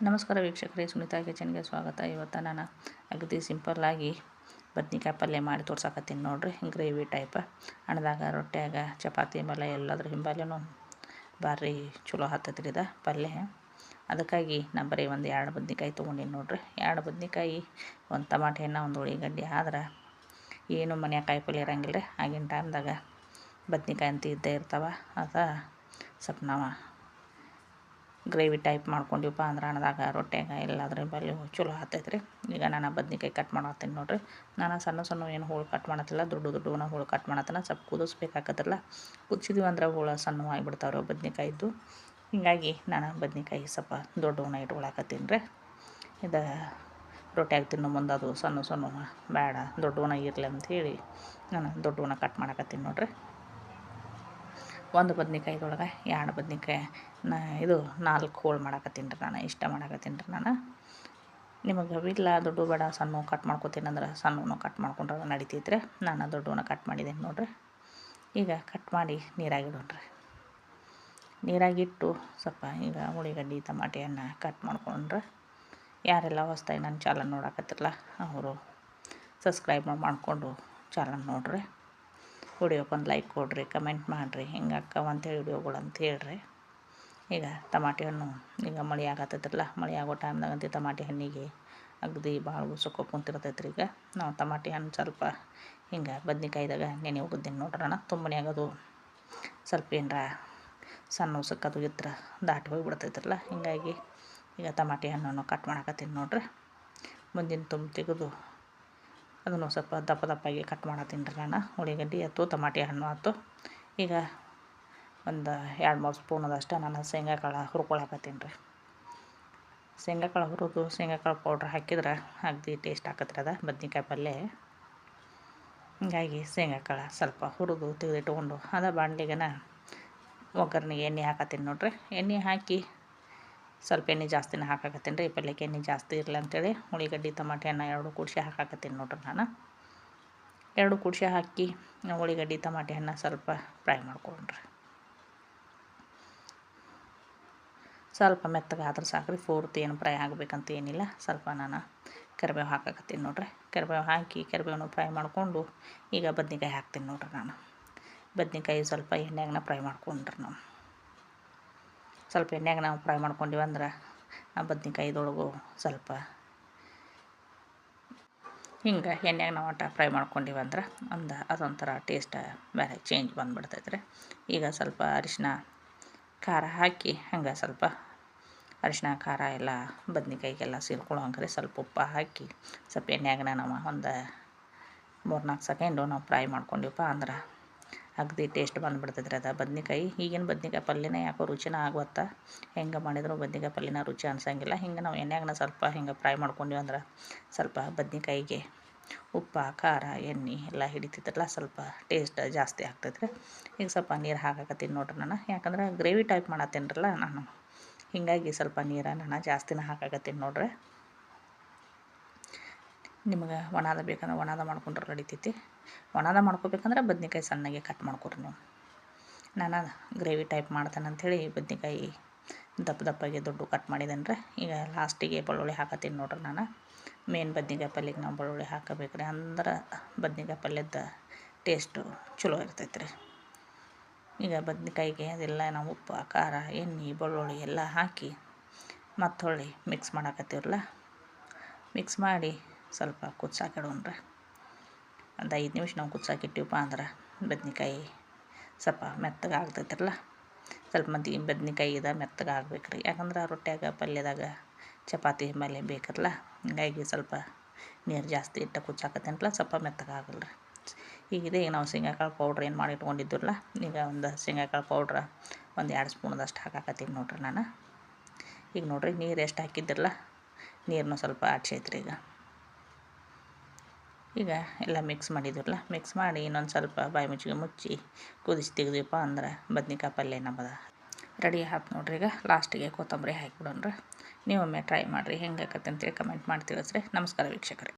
ನಮಸ್ಕಾರ ವೀಕ್ಷಕರೇ, ಸುನೀತಾ ಕಿಚನ್ಗೆ ಸ್ವಾಗತ. ಇವತ್ತು ನಾನು ಅಗದಿ ಸಿಂಪಲ್ಲಾಗಿ ಬದ್ನಿಕಾಯಿ ಪಲ್ಯ ಮಾಡಿ ತೋರ್ಸಕತ್ತೀನಿ ನೋಡ್ರಿ. ಗ್ರೇವಿ ಟೈಪ್ ಹಣ್ಣದಾಗ ರೊಟ್ಯಾಗ ಚಪಾತಿ ಮೇಲೆ ಎಲ್ಲದ್ರ ಹಿಂಬಾಲೆನೂ ಭಾರಿ ಚಲೋ ಹತ್ತತ್ರಿ ಇದು ಪಲ್ಯ. ಅದಕ್ಕಾಗಿ ನಾನು ಬರೀ ಒಂದು 2 ಬದ್ನಿಕಾಯಿ ತೊಗೊಂಡಿನಿ ನೋಡ್ರಿ. 2 ಬದ್ನಿಕಾಯಿ, ಒಂದು ಟಮಾಟೆ ಹಣ್ಣು, ಒಂದು ಉಳ್ಳಿಗಡ್ಡಿ. ಆದ್ರೆ ಏನು ಮನ್ಯಾಗ ಕಾಯಿ ಪಲ್ಯ ಇರಂಗಿಲ್ಲ ರೀ. ಆಗಿನ ಟೈಮ್ದಾಗ ಬದ್ನಿಕಾಯಿ ಅಂತ ಇದ್ದೇ ಇರ್ತಾವೆ. ಅದು ಸ್ವಲ್ಪ ನಾವು ಗ್ರೇವಿ ಟೈಪ್ ಮಾಡ್ಕೊಂಡಿವಪ್ಪ ಅಂದ್ರೆ ಹಣ್ಣದಾಗ ರೊಟ್ಯಾಗ ಎಲ್ಲಾದ್ರ ಬಲ್ಲಿ ಚಲೋ ಹತ್ತೈತ್ರಿ. ಈಗ ನಾನು ಬದ್ನಿಕಾಯಿ ಕಟ್ ಮಾಡತ್ತೀನಿ ನೋಡ್ರಿ. ನಾನು ಸಣ್ಣ ಏನು ಹೋಳು ಕಟ್ ಮಾಡತ್ತಿಲ್ಲ, ದೊಡ್ಡವನ್ನ ಹೋಳು ಕಟ್ ಮಾಡತ್ತನ. ಸ್ವಲ್ಪ ಕುದಿಸ್ಬೇಕಾಗತ್ತಲ್ಲ, ಕುದಿಸಿದ್ವಿ ಅಂದ್ರೆ ಹೋಳು ಸಣ್ಣ ಆಗಿಬಿಡ್ತಾವ್ರಿ ಬದ್ನಿಕಾಯಿದ್ದು. ಹೀಗಾಗಿ ನಾನು ಬದ್ನಿಕಾಯಿ ಸ್ವಲ್ಪ ದೊಡ್ಡವನ್ನ ಇಟ್ಕೊಳಕತ್ತೀನಿ ರೀ. ಇದು ರೊಟ್ಯಾಗ ತಿನ್ನೋ ಮುಂದೆ ಅದು ಸಣ್ಣ ಬೇಡ, ದೊಡ್ಡವನ್ನ ಇರಲಿ ಅಂಥೇಳಿ ನಾನು ದೊಡ್ಡವನ್ನ ಕಟ್ ಮಾಡಕತ್ತೀನಿ ನೋಡ್ರಿ. ಒಂದು ಬದ್ನಿಕಾಯಿದೊಳಗೆ 2 ಬದ್ನಿಕಾಯಿ ಇದು 4 ಹೋಳು ಮಾಡಕತ್ತೀನಿ ರೀ. ನಾನು ಇಷ್ಟ ಮಾಡಕತ್ತೀನಿ ರೀ. ನಾನು ನಿಮಗೆ ಇಲ್ಲ ದೊಡ್ಡ ಬೇಡ ಸಣ್ಣ ಕಟ್ ಮಾಡ್ಕೊತೀನಿ ಅಂದ್ರೆ ಸಣ್ಣವನ್ನು ಕಟ್ ಮಾಡ್ಕೊಂಡ್ರೆ ನಡಿತೈತ್ರಿ. ನಾನು ದೊಡ್ಡವನ್ನ ಕಟ್ ಮಾಡಿದ್ದೀನಿ ನೋಡ್ರಿ. ಈಗ ಕಟ್ ಮಾಡಿ ನೀರಾಗಿಡೋಣ್ರಿ. ನೀರಾಗಿಟ್ಟು ಸ್ವಲ್ಪ ಈಗ ಉಳ್ಳಿಗಡ್ಡಿ ಟಮಾಟೆಯನ್ನು ಕಟ್ ಮಾಡ್ಕೊಂಡ್ರೆ, ಯಾರೆಲ್ಲ ಹೊಸ್ದಾಗಿ ನನ್ನ ಚಾನಲ್ ನೋಡಕತ್ತಿರಲ್ಲ ಅವರು ಸಬ್ಸ್ಕ್ರೈಬ್ ಮಾಡಿಕೊಂಡು ಚಾನಲ್ ನೋಡ್ರಿ. ವಿಡಿಯೋಕ್ಕೊಂದು ಲೈಕ್ ಕೊಡಿರಿ, ಕಮೆಂಟ್ ಮಾಡಿರಿ, ಹಿಂಗೆ ಅಕ್ಕವ ಅಂಥೇಳಿ ವಿಡಿಯೋಗಳು ಅಂತ ಹೇಳ್ರಿ. ಈಗ ಟಮಾಟೆ ಹಣ್ಣು ಈಗ ಮಳೆ ಆಗತ್ತೈತ್ರಲ್ಲ, ಮಳೆ ಆಗೋ ಟೈಮ್ದಾಗಂತೂ ಟಮಾಟೆ ಹಣ್ಣಿಗೆ ಅಗದಿ ಭಾಳ ಉಸಕ್ಕೆ ಕುಂತಿರ್ತೈತ್ರಿ. ಈಗ ನಾವು ಟಮಾಟೆ ಹಣ್ಣು ಸ್ವಲ್ಪ ಹಿಂಗೆ ಬದ್ನಿಕಾಯ್ದಾಗ ನೆನೆ ಹೋಗಿದ್ದೀನಿ ನೋಡ್ರಿ. ನಾನು ತುಂಬನೇ ಆಗೋದು ಸ್ವಲ್ಪ ಏನರ ಸಣ್ಣ ಉಸಕ್ಕದು ಇದ್ರೆ ದಾಟಿ ಹೋಗಿಬಿಡ್ತೈತ್ರಲ್ಲ. ಹೀಗಾಗಿ ಈಗ ಟಮಾಟೆ ಹಣ್ಣನ್ನು ಕಟ್ ಮಾಡಕತ್ತೀನಿ ನೋಡ್ರಿ. ಮುಂದಿನ ತುಂಬು ತೆಗೆದು ಅದನ್ನು ಸ್ವಲ್ಪ ದಪ್ಪಾಗಿ ಕಟ್ ಮಾಡತ್ತೀನಿ ರೀ. ನಾನು ಉಳ್ಳಿಗಡ್ಡಿ ಆಯ್ತು, ಟಮಾಟೆ ಹಣ್ಣು ಆಯ್ತು. ಈಗ ಒಂದು 2-3 ಸ್ಪೂನದಷ್ಟು ನಾನು ಶೇಂಗಾ ಕಾಳು ಹುರ್ಕೊಳಕತ್ತೀನಿ ರೀ. ಶೇಂಗಾ ಕಾಳು ಹುರಿದು ಶೇಂಗಾ ಕಾಳು ಪೌಡ್ರ್ ಹಾಕಿದ್ರೆ ಅಗದಿ ಟೇಸ್ಟ್ ಆಕತ್ರಿ ಅದು ಬದ್ನಿಕಾಯಿ ಪಲ್ಯ. ಹೀಗಾಗಿ ಶೇಂಗಾ ಕಾಳು ಸ್ವಲ್ಪ ಹುರಿದು ತೆಗೆದಿಟ್ಕೊಂಡು ಅದು ಬಾಣಲಿಗೆನ ಒಗ್ಗರಣೆಗೆ ಎಣ್ಣೆ ಹಾಕತ್ತೀನಿ ನೋಡ್ರಿ. ಎಣ್ಣೆ ಹಾಕಿ ಸ್ವಲ್ಪ ಎಣ್ಣೆ ಜಾಸ್ತಿನೇ ಹಾಕಾಕತ್ತೀನಿ ರೀ. ಈ ಪಲ್ಯಕ್ಕೆ ಎಣ್ಣೆ ಜಾಸ್ತಿ ಇರಲಿ ಅಂತೇಳಿ ಉಳ್ಳಿಗಡ್ಡಿ ಟಮಾಟೆ ಹಣ್ಣು 2 ಕೂಡಿಸಿ ಹಾಕಾಕತ್ತೀನಿ ನೋಡ್ರಿ. ನಾನು 2 ಕೂಡಿಸಿ ಹಾಕಿ ಉಳ್ಳಿಗಡ್ಡಿ ಟಮಾಟೆ ಹಣ್ಣು ಸ್ವಲ್ಪ ಫ್ರೈ ಮಾಡ್ಕೊಂಡ್ರಿ. ಸ್ವಲ್ಪ ಮೆತ್ತಗಾದ್ರೆ ಸಾಕ್ರಿ, ಪೂರ್ತಿ ಏನು ಫ್ರೈ ಆಗಬೇಕಂತ ಏನಿಲ್ಲ. ಸ್ವಲ್ಪ ನಾನು ಕರಿಬೇವು ಹಾಕಾಕತ್ತೀನಿ ನೋಡ್ರಿ. ಕರಿಬೇವು ಹಾಕಿ ಕರಿಬೇವನ್ನು ಫ್ರೈ ಮಾಡಿಕೊಂಡು ಈಗ ಬದ್ನಿಕಾಯಿ ಹಾಕ್ತೀನಿ ನೋಡ್ರಿ. ನಾನು ಬದ್ನಿಕಾಯಿ ಸ್ವಲ್ಪ ಎಣ್ಣೆಯಾಗನ ಫ್ರೈ ಮಾಡ್ಕೊಂಡ್ರಿ. ನಾವು ಸ್ವಲ್ಪ ಎಣ್ಣೆಯಾಗ ನಾವು ಫ್ರೈ ಮಾಡ್ಕೊಂಡಿವಿ ಅಂದ್ರೆ ಆ ಬದ್ನಿಕಾಯಿದೊಳಗು ಸ್ವಲ್ಪ ಹಿಂಗೆ ಎಣ್ಣೆಯಾಗ ನಾವು ಫ್ರೈ ಮಾಡ್ಕೊಂಡಿವಿ ಅಂದ್ರೆ ಅದೊಂಥರ ಟೇಸ್ಟ್ ಬೇರೆ ಚೇಂಜ್ ಬಂದುಬಿಡ್ತೈತ್ರಿ. ಈಗ ಸ್ವಲ್ಪ ಅರಿಶಿನ ಖಾರ ಹಾಕಿ ಹಂಗೆ ಸ್ವಲ್ಪ ಅರಿಶಿನ ಖಾರ ಎಲ್ಲ ಬದ್ನಿಕಾಯಿಗೆಲ್ಲ ಸೇರ್ಕೊಳ್ಳೋ ಹಂಗೆ ಸ್ವಲ್ಪ ಉಪ್ಪು ಹಾಕಿ ಸ್ವಲ್ಪ ಎಣ್ಣೆಯಾಗನ ನಾವು ಒಂದು 3-4 ಸೆಕೆಂಡು ನಾವು ಫ್ರೈ ಮಾಡ್ಕೊಂಡಿವಪ್ಪ ಅಂದ್ರೆ ಅಗದಿ ಟೇಸ್ಟ್ ಬಂದುಬಿಡ್ತೈತ್ರಿ ಅದು ಬದ್ನಿಕಾಯಿ. ಈಗಿನ ಬದ್ನಿಕಾಯಿ ಪಲ್ಯನೇ ಯಾಕೋ ರುಚಿನ ಆಗುತ್ತಾ, ಹೆಂಗೆ ಮಾಡಿದ್ರು ಬದ್ನಿಕಾಯಿ ಪಲ್ಯನ ರುಚಿ ಅನ್ಸಂಗಿಲ್ಲ. ಹಿಂಗೆ ನಾವು ಎಣ್ಣೆಯಾಗನ ಸ್ವಲ್ಪ ಹಿಂಗೆ ಫ್ರೈ ಮಾಡ್ಕೊಂಡಿವಿ ಅಂದ್ರೆ ಸ್ವಲ್ಪ ಬದ್ನಿಕಾಯಿಗೆ ಉಪ್ಪು ಖಾರ ಎಣ್ಣೆ ಎಲ್ಲ ಹಿಡಿತೈತ್ರಲ್ಲ, ಸ್ವಲ್ಪ ಟೇಸ್ಟ್ ಜಾಸ್ತಿ ಆಗ್ತೈತ್ರಿ. ಈಗ ಸ್ವಲ್ಪ ನೀರು ಹಾಕಾಕತ್ತೀನಿ ನೋಡ್ರಿ. ನಾನು ಯಾಕಂದ್ರೆ ಗ್ರೇವಿ ಟೈಪ್ ಮಾಡತ್ತೀನಿರಲ್ಲ ನಾನು, ಹೀಗಾಗಿ ಸ್ವಲ್ಪ ನೀರನ್ನು ನಾನು ಜಾಸ್ತಿನೇ ಹಾಕಾಕತ್ತೀನಿ ನೋಡ್ರಿ. ನಿಮ್ಗೆ ಒಣದ ಬೇಕಂದ್ರೆ ಒಣದ ಮಾಡ್ಕೊಂಡ್ರೆ ನಡಿತೈತಿ. ಒಣದ ಮಾಡ್ಕೋಬೇಕಂದ್ರೆ ಬದ್ನಿಕಾಯಿ ಸಣ್ಣಗೆ ಕಟ್ ಮಾಡ್ಕೊರಿ ನೀವು. ನಾನು ಗ್ರೇವಿ ಟೈಪ್ ಮಾಡ್ತೇನೆ ಅಂಥೇಳಿ ಬದ್ನಿಕಾಯಿ ದಪ್ಪಾಗಿ ದೊಡ್ಡ ಕಟ್ ಮಾಡಿದ್ದೇನೆ ರೀ. ಈಗ ಲಾಸ್ಟಿಗೆ ಬೆಳ್ಳುಳ್ಳಿ ಹಾಕತ್ತೀನಿ ನೋಡ್ರಿ. ನಾನು ಮೇನ್ ಬದ್ನಿಕಾಯಿ ಪಲ್ಯಕ್ಕೆ ನಾವು ಬೆಳ್ಳುಳ್ಳಿ ಹಾಕಬೇಕ್ರಿ, ಅಂದ್ರೆ ಬದ್ನಿಕಾಯಿ ಪಲ್ಯದ ಟೇಸ್ಟು ಚಲೋ ಇರ್ತೈತ್ರಿ. ಈಗ ಬದ್ನಿಕಾಯಿಗೆ ಅದೆಲ್ಲ ನಾವು ಉಪ್ಪು ಖಾರ ಎಣ್ಣೆ ಬೆಳ್ಳುಳ್ಳಿ ಎಲ್ಲ ಹಾಕಿ ಮತ್ತು ಹೊಳ್ಳಿ ಮಿಕ್ಸ್ ಮಾಡಾಕತ್ತೀವಲ್ಲ, ಮಿಕ್ಸ್ ಮಾಡಿ ಸ್ವಲ್ಪ ಕುದ್ಸಾಕಿಡೋಣ್ರಿ. ಒಂದು 5 ನಿಮಿಷ ನಾವು ಕುದ್ಸಾಕಿಟ್ಟಿವಪ್ಪ ಅಂದ್ರೆ ಬದ್ನಿಕಾಯಿ ಸ್ವಲ್ಪ ಮೆತ್ತಗೆ ಆಗ್ತೈತ್ರಲ್ಲ. ಸ್ವಲ್ಪ ಮಂದಿ ಬದ್ನಿಕಾಯಿ ಮೆತ್ತಗೆ ಆಗ್ಬೇಕ್ರಿ, ಯಾಕಂದ್ರೆ ರೊಟ್ಯಾಗ ಪಲ್ಯದಾಗ ಚಪಾತಿ ಮೇಲೆ ಬೇಕಲ್ಲ. ಹೀಗಾಗಿ ಸ್ವಲ್ಪ ನೀರು ಜಾಸ್ತಿ ಇಟ್ಟು ಕುದ್ಸಾಕತ್ತೇನಲ್ಲ, ಸ್ವಲ್ಪ ಮೆತ್ತಗೆ ಆಗಲ್ರಿ. ಈಗ ನಾವು ಶೇಂಗಾ ಕಾಳು ಪೌಡ್ರ್ ಏನು ಮಾಡಿ ಇಟ್ಕೊಂಡಿದ್ದಿರಲ್ಲ, ಈಗ ಒಂದು ಶೇಂಗಾ ಕಾಳು ಪೌಡ್ರ್ ಒಂದು 2 ಸ್ಪೂನದಷ್ಟು ಹಾಕಾಕತ್ತೀನಿ ನೋಡ್ರಿ. ನಾನು ಈಗ ನೋಡ್ರಿ ನೀರು ಎಷ್ಟು ಹಾಕಿದ್ದಿರಲ್ಲ, ನೀರನ್ನು ಸ್ವಲ್ಪ ಆಡ್ಸೈತ್ರಿ. ಈಗ ಎಲ್ಲ ಮಿಕ್ಸ್ ಮಾಡಿದ್ರಲ್ಲ, ಮಿಕ್ಸ್ ಮಾಡಿ ಇನ್ನೊಂದು ಸ್ವಲ್ಪ ಬಾಯಿ ಮುಚ್ಚಿ ಕುದಿಸಿ ತೆಗೆದಿವಪ್ಪ ಅಂದ್ರೆ ಬದ್ನಿಕಾಯಿ ಪಲ್ಯ ನಮ್ಮದು ರೆಡಿ ಆಯ್ತು ನೋಡ್ರಿ. ಈಗ ಲಾಸ್ಟಿಗೆ ಕೊತ್ತಂಬರಿ ಹಾಕಿಬಿಡೋಣ್ರಿ. ನೀವೊಮ್ಮೆ ಟ್ರೈ ಮಾಡಿರಿ, ಹೆಂಗೆ ಆಕತ್ತೆ ಅಂತೇಳಿ ಕಮೆಂಟ್ ಮಾಡಿ ತಿಳಿಸ್ರಿ. ನಮಸ್ಕಾರ ವೀಕ್ಷಕರೇ.